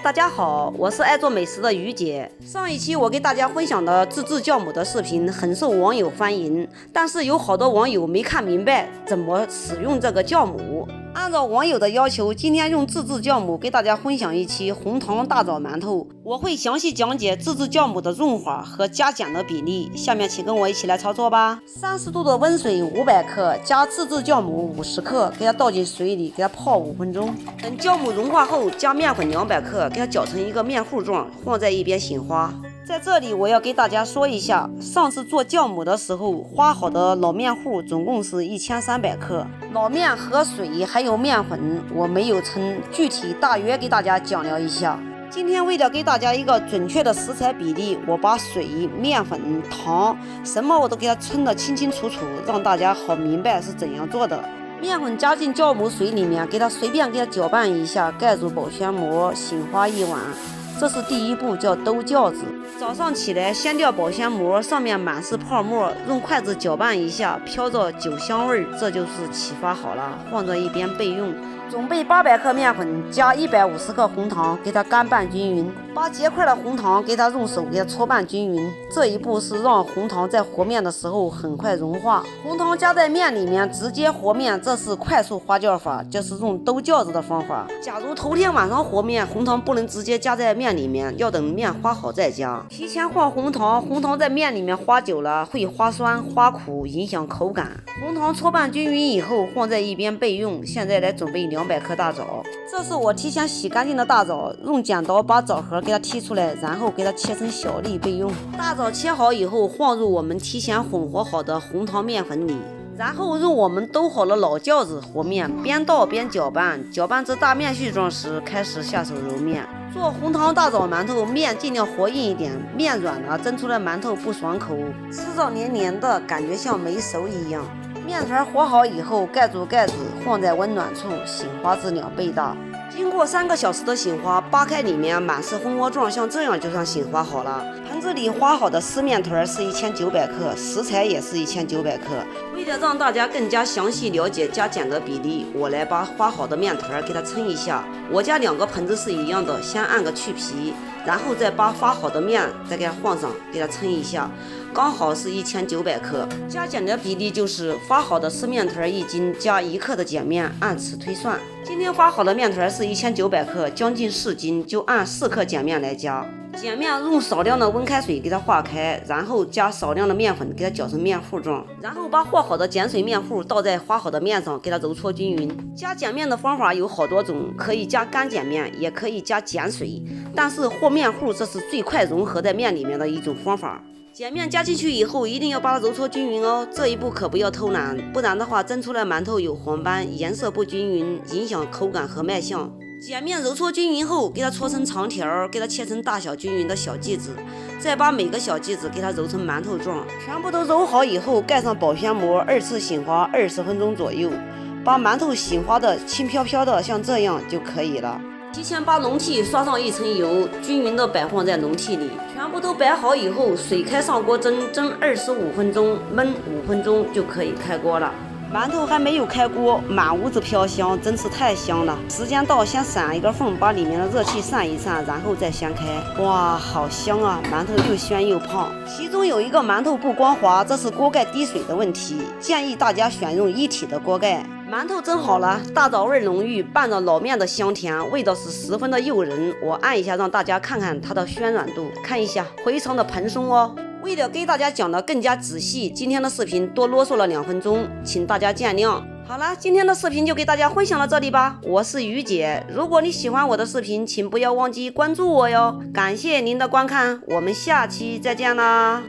大家好，我是爱做美食的于姐。上一期我给大家分享的自制酵母的视频很受网友欢迎，但是有好多网友没看明白怎么使用这个酵母。按照网友的要求，今天用自制酵母给大家分享一期红糖大枣馒头。我会详细讲解自制酵母的用法和加减的比例。下面请跟我一起来操作吧。30度的温水500克，加自制酵母50克，给它倒进水里，给它泡5分钟。等酵母融化后，加面粉200克，给它搅成一个面糊状，放在一边醒花。在这里我要给大家说一下，上次做酵母的时候花好的老面糊总共是1300克，老面和水还有面粉我没有称，具体大约给大家讲了一下。今天为了给大家一个准确的食材比例，我把水、面粉、糖什么我都给它称得清清楚楚，让大家好明白是怎样做的。面粉加进酵母水里面，随便给它搅拌一下，盖住保鲜膜，醒花1晚。这是第一步，叫兜酵子。早上起来掀掉保鲜膜，上面满是泡沫，用筷子搅拌一下，飘着酒香味，这就是起发好了，放在一边备用。准备800克面粉，加150克红糖，给它干拌均匀。把结块的红糖给它用手给它搓拌均匀。这一步是让红糖在和面的时候很快融化。红糖加在面里面直接和面，这是快速发酵法，就是用兜酵子的方法。假如头天晚上和面，红糖不能直接加在面里面，要等面发好再加。提前放红糖，红糖在面里面发久了会发酸发苦，影响口感。红糖搓拌均匀以后放在一边备用。现在来准备200克大枣，这是我提前洗干净的大枣，用剪刀把枣核给它剔出来，然后给它切成小粒备用。大枣切好以后放入我们提前混合好的红糖面粉里，然后用我们兜好了老酵子和面，边倒边搅拌，搅拌至大面絮状时开始下手揉面。做红糖大枣馒头，面尽量和硬一点，面软了蒸出来馒头不爽口，吃着黏黏的，感觉像没熟一样。面团和好以后，盖住盖子，放在温暖处醒花至2倍大。经过3个小时的醒花，扒开里面满是蜂窝状，像这样就算醒花好了。盆子里花好的湿面团是1900克，食材也是1900克。为了让大家更加详细了解加减的比例，我来把花好的面团给它称一下。我家2个盆子是一样的，先按个去皮，然后再把发好的面再给它放上，给它称一下，刚好是1900克。加减的比例就是发好的湿面团1斤加1克的碱面，按此推算。今天发好的面团是1900克，将近4斤，就按4克碱面来加。碱面用少量的温开水给它化开，然后加少量的面粉给它搅成面糊状，然后把和好的碱水面糊倒在发好的面上，给它揉搓均匀。加碱面的方法有好多种，可以加干碱面，也可以加碱水，但是和面糊这是最快融合在面里面的一种方法。碱面加进去以后，一定要把它揉搓均匀哦，这一步可不要偷懒，不然的话蒸出来馒头有黄斑，颜色不均匀，影响口感和卖相。碱面揉搓均匀后，给它搓成长条，给它切成大小均匀的小剂子，再把每个小剂子给它揉成馒头状。全部都揉好以后，盖上保鲜膜，2次醒花20分钟左右，把馒头醒花的轻飘飘的，像这样就可以了。提前把笼屉刷上1层油，均匀的摆放在笼屉里。全部都摆好以后，水开上锅蒸25分钟，焖5分钟就可以开锅了。馒头还没有开锅，满屋子飘香，真是太香了。时间到，先闪一个缝，把里面的热气散一散，然后再掀开。哇，好香啊！馒头又鲜又胖。其中有一个馒头不光滑，这是锅盖滴水的问题，建议大家选用一体的锅盖。馒头蒸好了，大枣味浓郁，拌着老面的香甜，味道是十分的诱人。我按一下让大家看看它的暄软度，看一下非常的蓬松哦。为了给大家讲得更加仔细，今天的视频多啰嗦了2分钟，请大家见谅。好了，今天的视频就给大家分享到这里吧。我是于姐，如果你喜欢我的视频，请不要忘记关注我哟。感谢您的观看，我们下期再见啦。